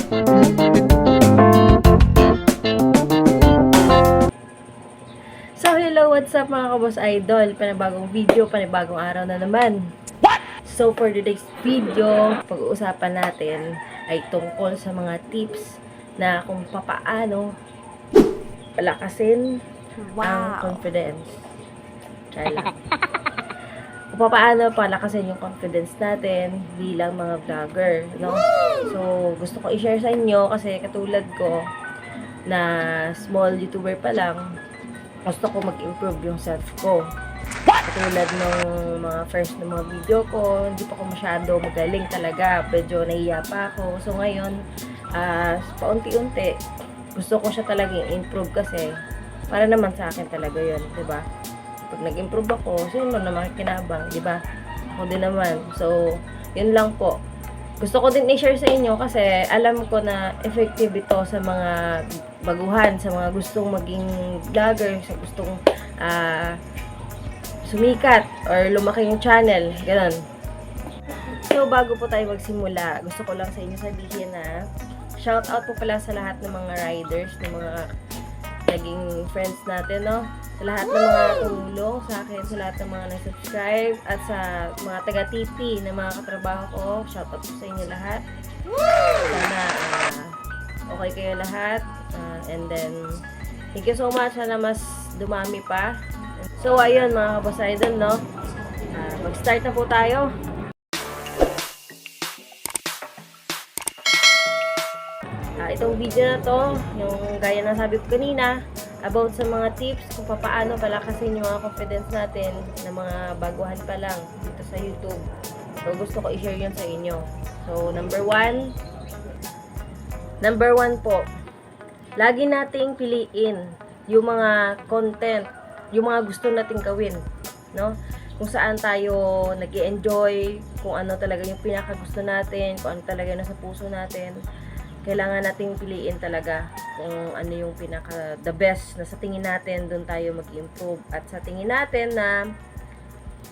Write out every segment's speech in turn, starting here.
So, hello, what's up mga kaboss idol? Panibagong video, panibagong araw na naman. So, for today's video, pag-uusapan natin ay tungkol sa mga tips na kung papaano palakasin ang confidence. Try lang. Kung paano palakasin yung confidence natin bilang mga vlogger, no? So, gusto ko i-share sa inyo kasi katulad ko na small YouTuber pa lang, gusto ko mag-improve yung self ko. Katulad nung mga first na mga video ko, hindi pa ako masyado magaling talaga. Medyo nahiya pa ako. So ngayon, paunti-unti, gusto ko siya talagang improve kasi para naman sa akin talaga yun, diba? Pag nag-improve ako, sino naman kinabang, diba? Ako din naman. So, yun lang po. Gusto ko din i-share sa inyo kasi alam ko na effective ito sa mga baguhan, sa mga gustong maging vlogger, sa gustong sumikat or lumaki yung channel, ganun. So, bago po tayo magsimula, gusto ko lang sa inyo sabihin na shout out po pala sa lahat ng mga riders, ng mga naging friends natin, no? Sa lahat ng mga tumulong sa akin, sa lahat ng mga nag-subscribe, at sa mga taga-TP na mga katrabaho ko, shout out po sa inyo lahat. Sana okay kayo lahat. And then, thank you so much. Sana mas dumami pa. So, ayun mga kaboss idol, no? Mag-start na po tayo. Itong video na to, yung gaya na sabi ko kanina, about sa mga tips kung paano palakasin yung mga confidence natin na mga baguhan pa lang dito sa YouTube. So, gusto ko i-share yun sa inyo. So, number one po, lagi nating piliin yung mga content, yung mga gusto nating gawin, no? Kung saan tayo nag-i-enjoy, kung ano talaga yung pinakagusto natin, kung ano talaga nasa puso natin. Kailangan nating piliin talaga kung ano yung pinaka the best na sa tingin natin, doon tayo mag-improve. At sa tingin natin na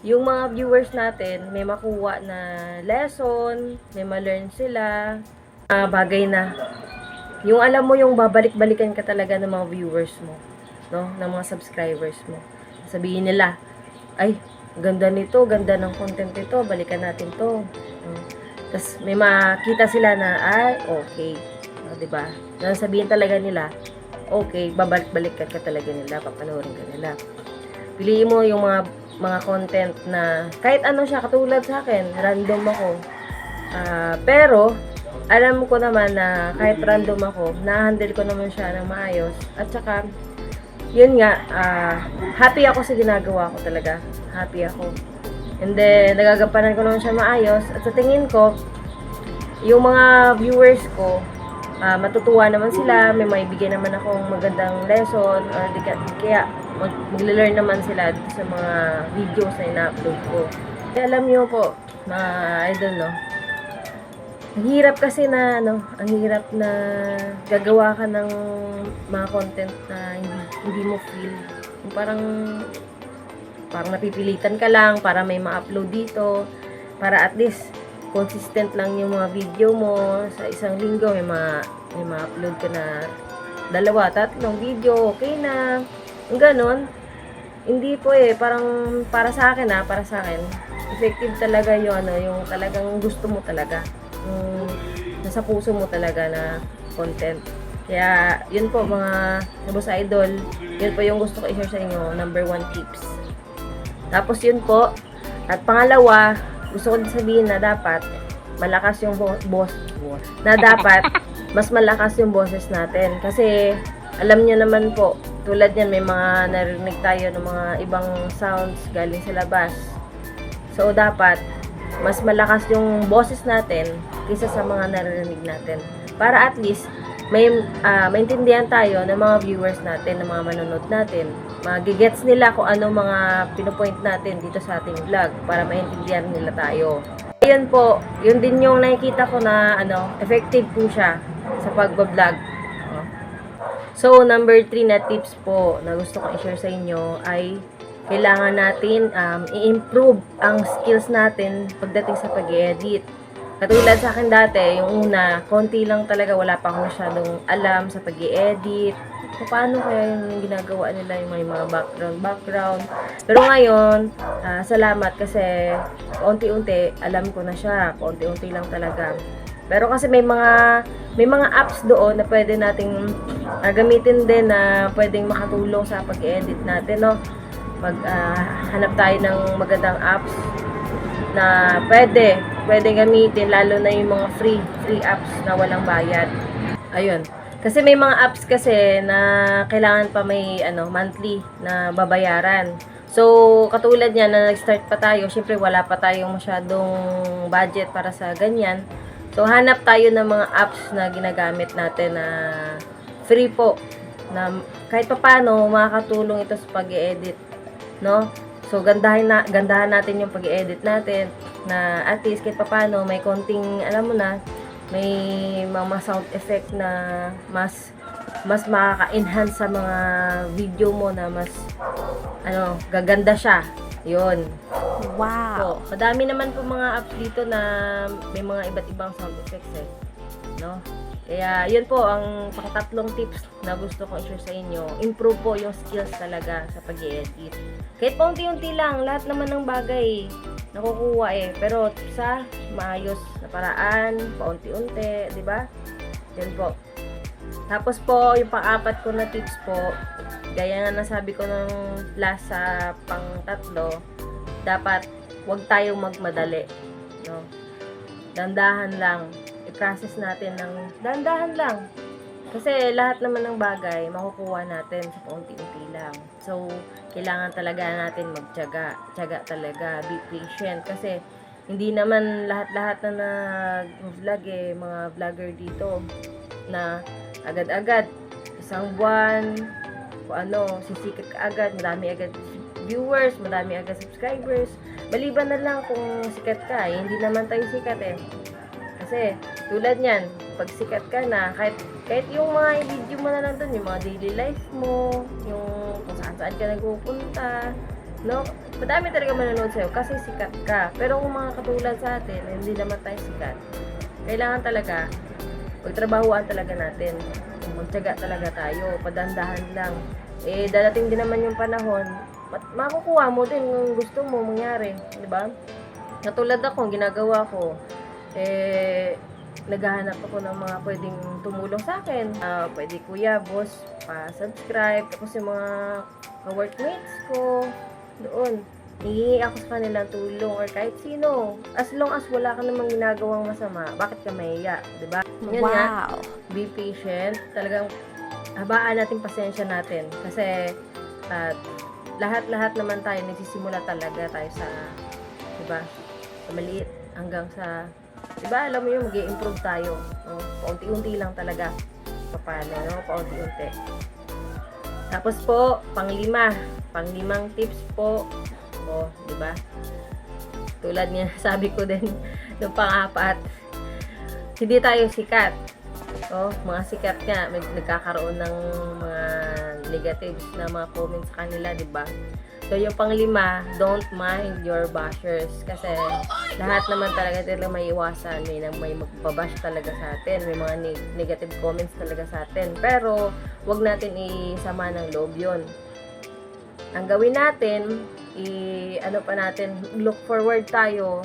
yung mga viewers natin may makuha na lesson, may ma-learn sila, bagay na yung alam mo yung babalik-balikan ka talaga ng mga viewers mo, no, ng mga subscribers mo. Sabihin nila, ay, ganda nito, ganda ng content nito, balikan natin to. Tapos may makita sila na, ay, okay. Diba? Sabihin talaga nila, okay, babalik-balik ka talaga nila, papanoorin ka nila. Piliin mo yung mga content na, kahit ano siya, katulad sa akin, random ako. Pero, alam ko naman na kahit random ako, na-handle ko naman siya ng maayos. At saka, yun nga, happy ako sa ginagawa ko talaga. Happy ako. And then, nagagampanan ko naman siya maayos. At sa tingin ko, yung mga viewers ko, matutuwa naman sila. May maibigay naman akong magandang lesson. Or kaya, mag-learn naman sila dito sa mga videos na ina-upload ko. Kaya alam nyo po, mga idol, no? Ang hirap kasi na, ang hirap na gagawa ka ng mga content na hindi mo feel. Parang napipilitan ka lang para may ma-upload dito, para at least consistent lang yung mga video mo. Sa isang linggo may ma-upload ka na 2-3 video, okay na. Yung ganon, hindi po parang para sa akin effective talaga yung yung talagang gusto mo talaga, yung nasa puso mo talaga na content. Kaya yun po mga kaboss idol, yun po yung gusto ko i-share sa inyo, number 1 tips. Tapos yun po, at pangalawa, gusto ko din sabihin na dapat malakas yung dapat mas malakas yung boses natin. Kasi alam niyo naman po, tulad yan, may mga narinig tayo ng mga ibang sounds galing sa labas. So dapat mas malakas yung boses natin kaysa sa mga naririnig natin. Para at least maintindihan tayo ng mga viewers natin, ng mga manonood natin. Magigets nila kung ano mga pinopoint natin dito sa ating vlog para maintindihan nila tayo. Ayun po, yun din yung nakikita ko na effective po siya sa pagbablog. So, number 3 na tips po na gusto kong i-share sa inyo ay kailangan natin i-improve ang skills natin pagdating sa pag-edit. Katulad sa akin dati, yung una, konti lang talaga, wala pa akong masyadong alam sa pag-i-edit. Paano kaya yung ginagawa nila yung may mga background. Pero ngayon, salamat kasi unti-unti, alam ko na siya. Unti-unti lang talaga. Pero kasi may mga apps doon na pwede nating gamitin din na pwedeng makatulong sa pag-edit natin, no? Hanap tayo ng magandang apps na pwede gamitin, lalo na yung mga free apps na walang bayad. Ayun. Kasi may mga apps kasi na kailangan pa may monthly na babayaran. So, katulad niya na nag-start pa tayo, syempre wala pa tayong masyadong budget para sa ganyan. So, hanap tayo ng mga apps na ginagamit natin na free po. Na kahit papaano, makakatulong ito sa pag-i-edit. No? So, gandahan natin yung pag-i-edit natin na at least kahit papaano, may konting, alam mo na, may mga sound effect na mas makaka-enhance sa mga video mo na mas gaganda siya. Yun. Wow. So, madami naman po mga apps dito na may mga iba't ibang sound effects no? Kaya, yun po ang pangtatlong tips na gusto ko i-share sa inyo. Improve po yung skills talaga sa pag-i-edit. Kahit paunti-unti lang, lahat naman ng bagay nakukuha Pero sa maayos na paraan, paunti-unti, di ba? Yun po. Tapos po, yung pang-apat ko na tips po, gaya na nasabi ko ng last sa pang-tatlo, dapat huwag tayong magmadali. No? Dandahan lang. I-process natin ng dandahan lang. Kasi lahat naman ng bagay, makukuha natin sa paunti-unti lang. So, kailangan talaga natin magtiyaga. Tiyaga talaga. Be patient. Kasi, hindi naman lahat-lahat na nag-vlog mga vlogger dito na agad-agad, isang buwan, sisikat ka agad, madami agad viewers, madami agad subscribers. Maliban na lang kung sikat ka, hindi naman tayo sikat Kasi, tulad niyan, pag sikat ka na, kahit yung mga video mo na lang dun, yung mga daily life mo, yung kung saan ka nagpupunta, no? Madami talaga manonood sa'yo kasi sikat ka. Pero kung mga katulad sa atin, hindi naman tayo sikat. Kailangan talaga, pagtrabahuan talaga natin. Magtiyaga talaga tayo, padandahan lang. Dadating din naman yung panahon, makukuha mo din yung gusto mo mangyari, di ba? Katulad ako, ginagawa ko, naghahanap ako ng mga pwedeng tumulong sa akin. Pwede kuya, boss, pa-subscribe. Tapos yung mga workmates ko, doon, hihingi ako sa kanilang tulong or kahit sino. As long as wala ka namang ginagawang masama, bakit ka mahiya, diba? Yun nga, be patient. Talagang habaan natin pasensya natin. Kasi, lahat-lahat naman tayo, nagsisimula talaga tayo sa, diba, sa maliit hanggang sa, diba, alam mo yun, mag-i-improve tayo. No? Paunti-unti lang talaga. Paano, no? Paunti-unti. Tapos po, panglimang tips po. Diba? Tulad niya, sabi ko din, nung pang-apat, hindi tayo sikat. Mga sikat nga, nagkakaroon ng mga negatives na mga comments sa kanila, diba? So, yung panglima, don't mind your bashers. Kasi, lahat naman talaga may iwasan. May magbabash talaga sa atin. May mga negative comments talaga sa atin. Pero, wag natin isama ng loob yun. Ang gawin natin, look forward tayo.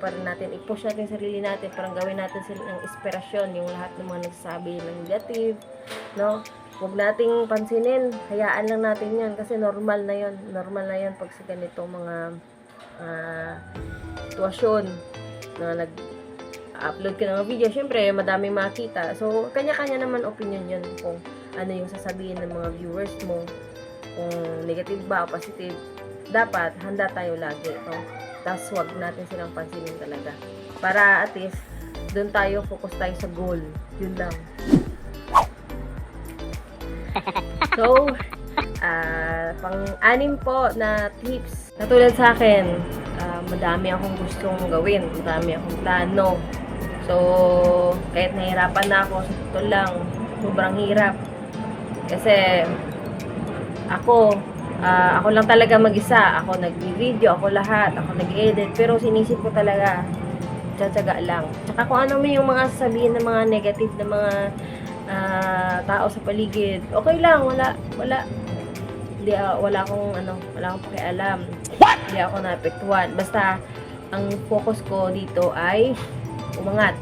Pa rin natin, i-push natin sarili natin. Parang gawin natin sila ng inspirasyon. Yung lahat ng mga nagsasabi ng negative. No? Huwag nating pansinin, hayaan lang natin yan kasi normal na yan pag sa ganitong mga situasyon na nag-upload ka ng mga video. Syempre, madaming makita. So, kanya-kanya naman opinion yun kung ano yung sasabihin ng mga viewers mo. Kung negative ba o positive. Dapat, handa tayo lagi. Tapos, huwag natin silang pansinin talaga. Para at least, doon tayo, focus tayo sa goal. Yun lang. So, pang-anim po na tips. Katulad sa akin, madami akong gustong gawin. Madami akong plano. So, kahit nahihirapan na ako, sa totoo lang, sobrang hirap. Kasi, ako lang talaga mag-isa. Ako nag-video, ako lahat. Ako nag-edit. Pero sinisip ko talaga, Tsatsaga lang. Tsaka kung ano may yung mga sasabihin ng mga negative na mga tao sa paligid, okay lang, wala. Hindi, wala akong pakialam. Hindi ako naapektuhan. Basta, ang focus ko dito ay umangat.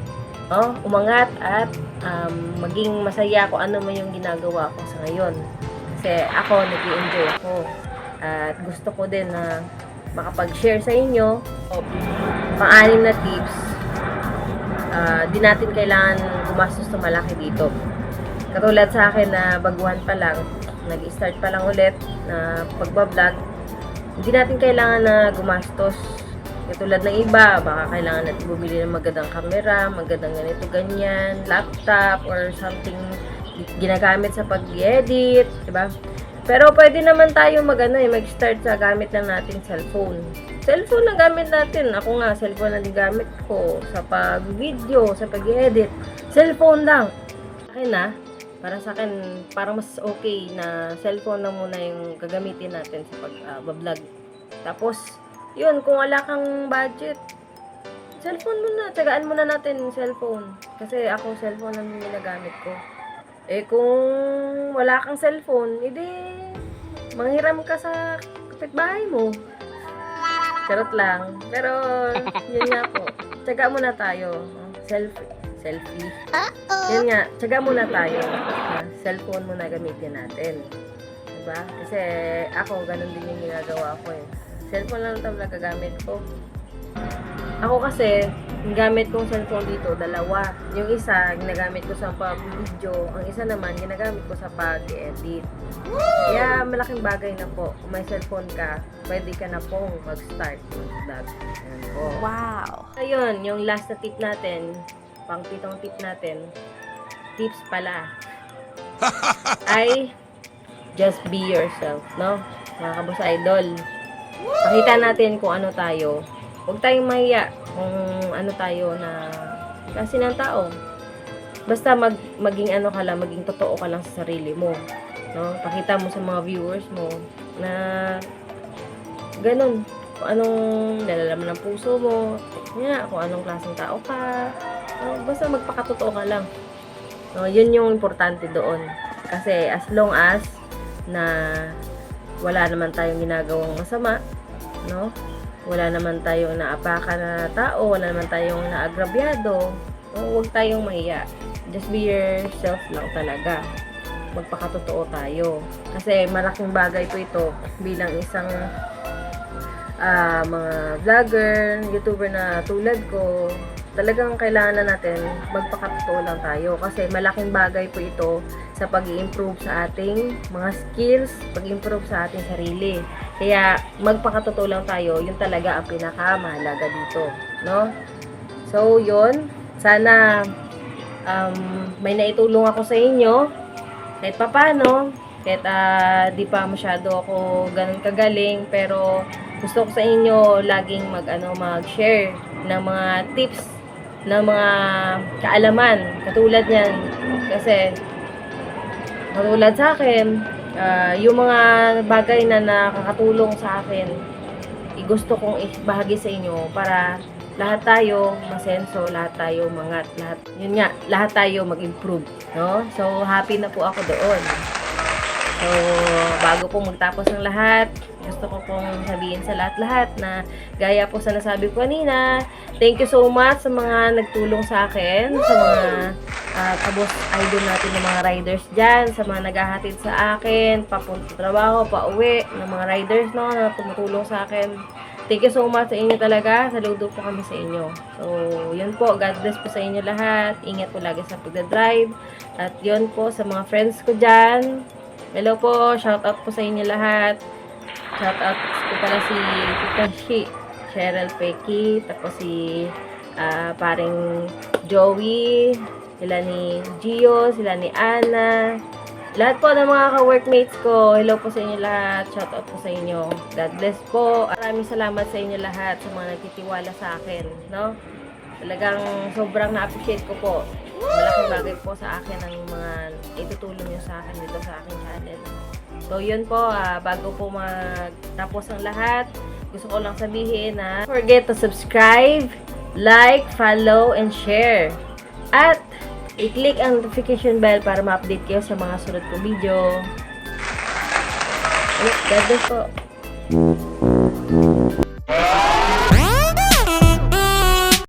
Umangat at maging masaya kung ano man yung ginagawa ko sa ngayon. Kasi ako, nag-i-enjoy ako. At gusto ko din na makapag-share sa inyo pang-anim na tips. Di natin kailangan gumastos ng malaki dito. Katulad sa akin na baguhan pa lang, nag-start pa lang ulit na pagbablog, hindi natin kailangan na gumastos. Katulad ng iba, baka kailangan natin bumili ng magandang camera, magandang ganito, ganyan, laptop, or something ginagamit sa pag-edit, diba? Pero pwede naman tayo mag-start sa gamit lang natin cellphone. Cellphone na gamit natin. Ako nga, cellphone na gamit ko sa pag-video, sa pag-edit. Cellphone lang. Para sa akin, parang mas okay na cellphone na muna yung gagamitin natin sa pag-vlog. Tapos, yun, kung wala kang budget, cellphone muna. Tsagaan muna natin yung cellphone. Kasi ako, cellphone lang yung ginagamit ko. Kung wala kang cellphone, edi manghiram ka sa kapitbahay mo. Charot lang. Pero, yun nga po. Tsaga muna tayo. Selfie. Yun nga, tsaga muna tayo. Cellphone muna gamitin natin. Diba? Kasi ako, ganun din yung ginagawa ko eh. Cellphone lang talaga gamit ko. Ako kasi, yung gamit kong cellphone dito, dalawa. Yung isa, ginagamit ko sa pag-video. Ang isa naman, ginagamit ko sa pag-edit. Kaya, malaking bagay na po. Kung may cellphone ka, pwede ka na pong mag-start mag-vlog. Ayan po. Wow! Ayun, yung last na tip natin, pang-pitong tip natin, tips pala, ay just be yourself, no? Mga kabos idol. Pakita natin kung ano tayo. Huwag tayong mahiya kung ano tayo na kasi ng tao. Basta maging ano ka lang, maging totoo ka lang sa sarili mo. No? Pakita mo sa mga viewers mo na ganun. Kung anong nalalaman ng puso mo. Kung anong klaseng tao ka. No? Basta magpakatotoo ka lang. No? Yun yung importante doon. Kasi as long as na wala naman tayong ginagawang masama, no? Wala naman tayong naapakan na tao, wala naman tayong naagrabyado, huwag tayong mahiya. Just be yourself lang talaga. Magpakatotoo tayo. Kasi malaking bagay po ito bilang isang mga vlogger, YouTuber na tulad ko. Talagang kailangan na natin magpakatotoo lang tayo. Kasi malaking bagay po ito sa pag-i-improve sa ating mga skills, pag-improve sa ating sarili. Kaya magpakatotoo lang tayo, yun talaga ang pinakamahalaga dito, no? So, yun. Sana may naitulong ako sa inyo. Kahit papano, kahit di pa masyado ako ganun kagaling, pero gusto ko sa inyo laging mag-share ng mga tips, ng mga kaalaman. Katulad niyan. Kasi katulad sa akin, yung mga bagay na nakakatulong sa akin, gusto kong ibahagi sa inyo para lahat tayo masenso, lahat tayo mangat, lahat tayo mag-improve, no? So, happy na po ako doon. So, bago po magtapos ng lahat, gusto ko pong sabihin sa lahat-lahat na gaya po sa nasabi ko kanina, thank you so much sa mga nagtulong sa akin, sa mga kabos idol natin ng mga riders dyan, sa mga naghahatid sa akin, papunta trabaho, pauwi, ng mga riders, no, na tumutulong sa akin. Thank you so much sa inyo talaga. Saludo po kami sa inyo. So, yun po. God bless po sa inyo lahat. Ingat po lagi sa pagdadrive. At yun po sa mga friends ko dyan. Hello po. Shout out po sa inyo lahat. Shout out po pala si Tita Cheryl Pecky. Tapos si paring Joey. Sila ni Gio. Sila ni Ana. Lahat po ng mga ka-workmates ko, hello po sa inyo lahat. Shout out po sa inyo. God bless po. Maraming salamat sa inyo lahat sa mga nagtitiwala sa akin, no? Talagang sobrang na-appreciate ko po. Malaking bagay po sa akin ang mga itutulong nyo sa akin dito sa aking channel. So, yun po. Bago po magtapos ang lahat, gusto ko lang sabihin na don't forget to subscribe, like, follow, and share. At i-click ang notification bell para ma-update kayo sa mga sunod kong video. God bless po.